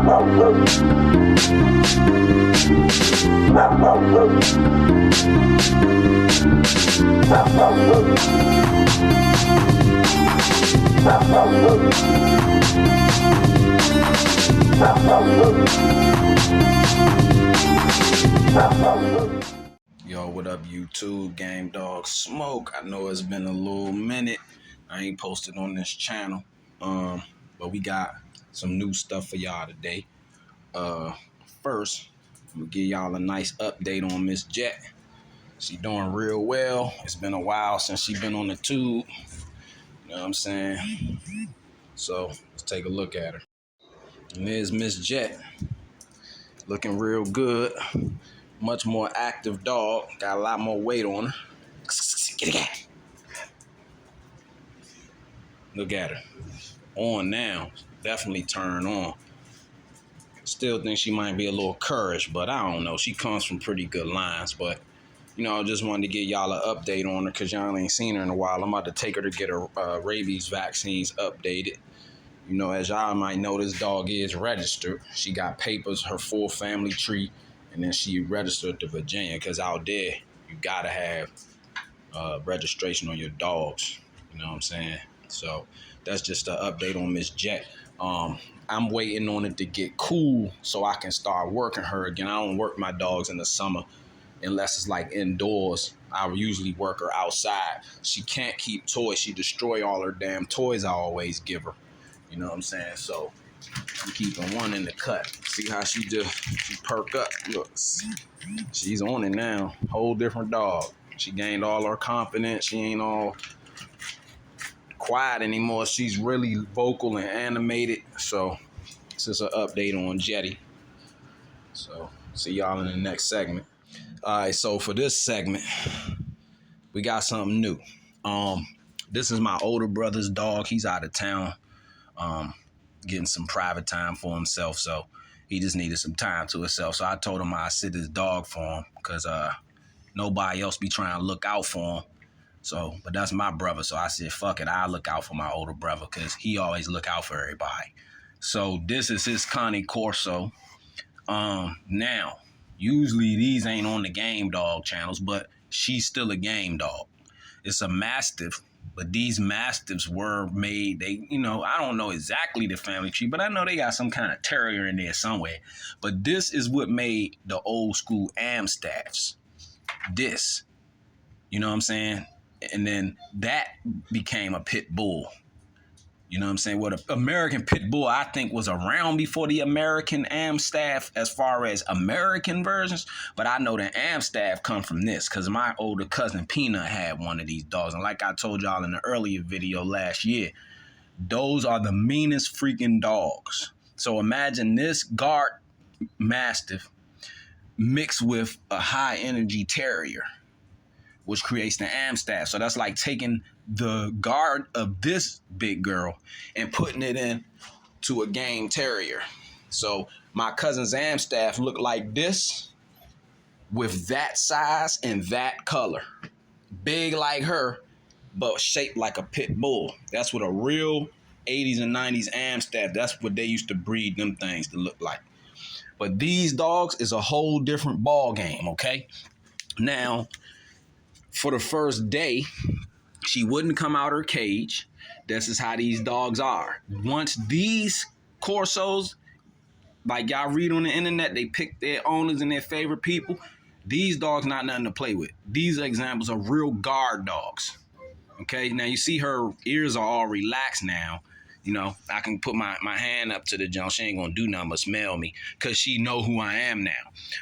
Yo, what up, YouTube? Gamedog Smoke. I know it's been a little minute. I ain't posted on this channel. But we got some new stuff for y'all today. First, I'm gonna give y'all a nice update on Miss Jet. She doing real well. It's been a while since she been on the tube. You know what I'm saying? So let's take a look at her. And there's Miss Jet. Looking real good. Much more active dog. Got a lot more weight on her. Get it. Look at her. On now. Definitely turn on. Still think she might be a little currish, but I don't know. She comes from pretty good lines, but you know, I just wanted to get y'all an update on her because y'all ain't seen her in a while. I'm about to take her to get her rabies vaccines updated. You know, as y'all might know, this dog is registered. She got papers, her full family tree, and then she registered to Virginia because out there, you gotta have registration on your dogs. You know what I'm saying? So that's just an update on Miss Jet. I'm waiting on it to get cool so I can start working her again. I don't work my dogs in the summer unless it's like indoors. I usually work her outside. She can't keep toys. She destroy all her damn toys I always give her. You know what I'm saying? So I'm keeping one in the cut. See how she perk up. Look, she's on it now. Whole different dog. She gained all her confidence. She ain't all quiet anymore. She's really vocal and animated. So this is an update on Jetty. So see y'all in the next segment. All right, so for this segment, we got something new. This is my older brother's dog. He's out of town, getting some private time for himself. So he just needed some time to himself. So I told him I'd sit his dog for him because nobody else be trying to look out for him. So, but that's my brother. So I said, fuck it, I'll look out for my older brother because he always look out for everybody. So this is his Connie Corso. Now, usually these ain't on the Game Dog channels, but she's still a game dog. It's a Mastiff, but these Mastiffs were made, I don't know exactly the family tree, but I know they got some kind of terrier in there somewhere. But this is what made the old school Amstaffs. This, you know what I'm saying? And then that became a pit bull. You know what I'm saying? What an American pit bull, I think, was around before the American Amstaff as far as American versions. But I know the Amstaff come from this because my older cousin Peanut had one of these dogs. And like I told y'all in the earlier video last year, those are the meanest freaking dogs. So imagine this guard Mastiff mixed with a high energy terrier, which creates the Amstaff. So that's like taking the guard of this big girl and putting it in to a game terrier. So my cousin's Amstaff looked like this with that size and that color. Big like her, but shaped like a pit bull. That's what a real 80s and 90s Amstaff, that's what they used to breed them things to look like. But these dogs is a whole different ball game, okay? Now, for the first day, she wouldn't come out her cage. This is how these dogs are. Once these Corsos, like y'all read on the internet, they pick their owners and their favorite people. These dogs not nothing to play with. These are examples of real guard dogs. Okay, now you see her ears are all relaxed now. You know, I can put my hand up to the junk. She ain't gonna do nothing but smell me because she know who I am now.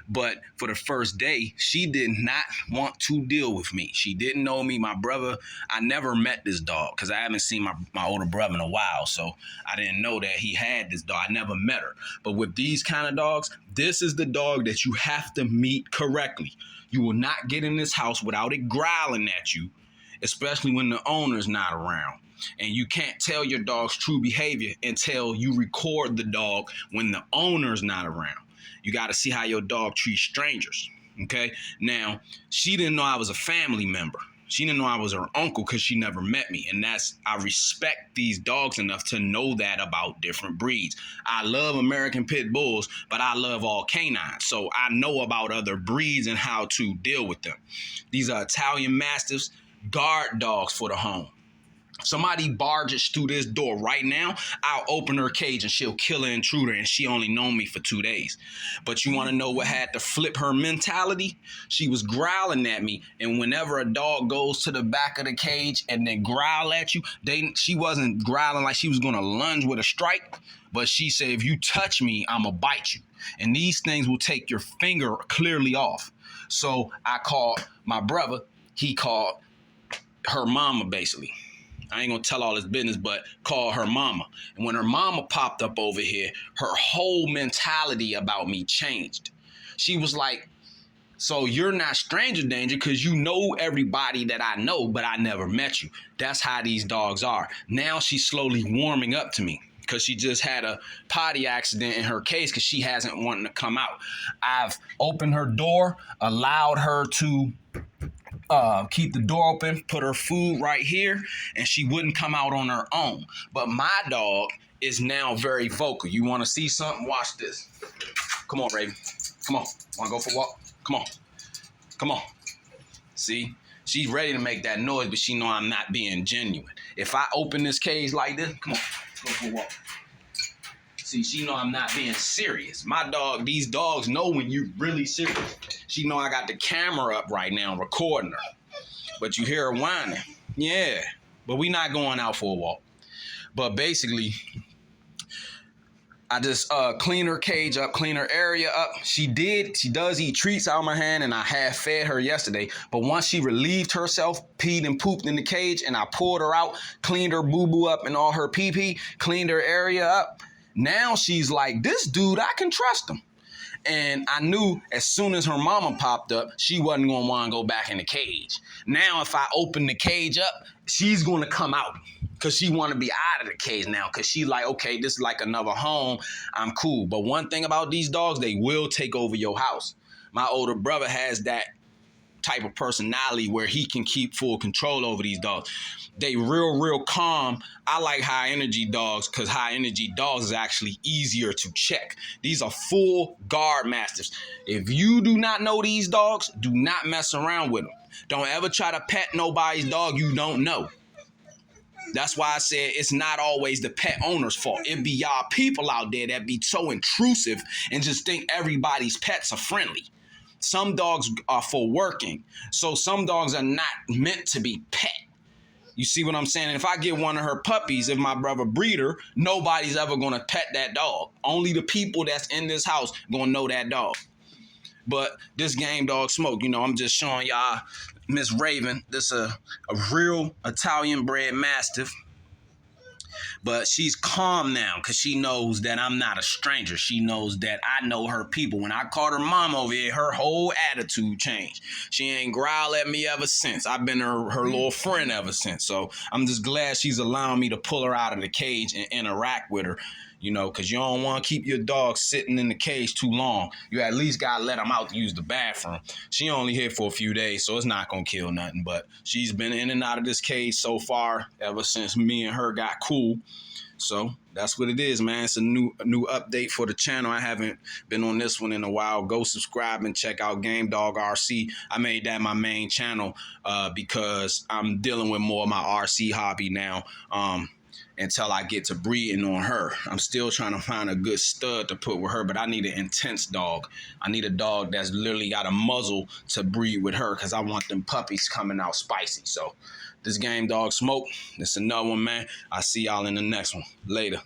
But for the first day, she did not want to deal with me. She didn't know me. My brother, I never met this dog because I haven't seen my older brother in a while. So I didn't know that he had this dog. I never met her. But with these kind of dogs, this is the dog that you have to meet correctly. You will not get in this house without it growling at you, especially when the owner's not around. And you can't tell your dog's true behavior until you record the dog when the owner's not around. You got to see how your dog treats strangers, okay? Now, she didn't know I was a family member. She didn't know I was her uncle because she never met me. And I respect these dogs enough to know that about different breeds. I love American Pit Bulls, but I love all canines. So I know about other breeds and how to deal with them. These are Italian Mastiffs, guard dogs for the home. Somebody barges through this door right now, I'll open her cage and she'll kill an intruder, and she only known me for 2 days. But you want to know what had to flip her mentality? She was growling at me, and whenever a dog goes to the back of the cage and then growl at you, she wasn't growling like she was going to lunge with a strike, but she said, if you touch me, I'm going to bite you. And these things will take your finger clearly off. So I called my brother. He called her mama, basically. I ain't gonna tell all this business, but call her mama. And when her mama popped up over here, her whole mentality about me changed. She was like, so you're not stranger danger because you know everybody that I know, but I never met you. That's how these dogs are. Now she's slowly warming up to me because she just had a potty accident in her case because she hasn't wanted to come out. I've opened her door, allowed her to keep the door open, put her food right here, and she wouldn't come out on her own. But my dog is now very vocal. You want to see something? Watch this. Come on, Raven. Come on. Want to go for a walk? Come on. Come on. See? She's ready to make that noise, but she know I'm not being genuine. If I open this cage like this, come on, let's go for a walk. See, she know I'm not being serious. My dog, these dogs know when you're really serious. She know I got the camera up right now recording her. But you hear her whining. Yeah, but we not going out for a walk. But basically, I just clean her cage up, clean her area up. She does eat treats out of my hand, and I half fed her yesterday. But once she relieved herself, peed and pooped in the cage, and I pulled her out, cleaned her boo-boo up and all her pee-pee, cleaned her area up, now she's like, this dude, I can trust him. And I knew as soon as her mama popped up, she wasn't going to want to go back in the cage. Now, if I open the cage up, she's going to come out because she want to be out of the cage now because she like, okay, this is like another home. I'm cool. But one thing about these dogs, they will take over your house. My older brother has that type of personality where he can keep full control over these dogs. They real calm. I like high energy dogs because high energy dogs is actually easier to check. These are full guard mastiffs. If you do not know these dogs, do not mess around with them. Don't ever try to pet nobody's dog you don't know. That's why I said it's not always the pet owner's fault. It be y'all people out there that be so intrusive and just think everybody's pets are friendly. Some dogs are for working. So some dogs are not meant to be pet. You see what I'm saying? And if I get one of her puppies, if my brother breed her, nobody's ever going to pet that dog. Only the people that's in this house going to know that dog. But this Gamedog Smoke, you know, I'm just showing y'all Miss Raven. This a real Italian bred Mastiff. But she's calm now because she knows that I'm not a stranger. She knows that I know her people. When I called her mom over here, her whole attitude changed. She ain't growl at me ever since. I've been her little friend ever since. So I'm just glad she's allowing me to pull her out of the cage and interact with her. You know, because you don't want to keep your dog sitting in the cage too long. You at least got to let him out to use the bathroom. She only here for a few days, so it's not going to kill nothing. But she's been in and out of this cage so far ever since me and her got cool. So that's what it is, man. It's a new update for the channel. I haven't been on this one in a while. Go subscribe and check out Gamedog RC. I made that my main channel because I'm dealing with more of my RC hobby now. Until I get to breeding on her. I'm still trying to find a good stud to put with her, but I need an intense dog. I need a dog that's literally got a muzzle to breed with her because I want them puppies coming out spicy. So this Gamedog Smoke, this another one, man. I'll see y'all in the next one. Later.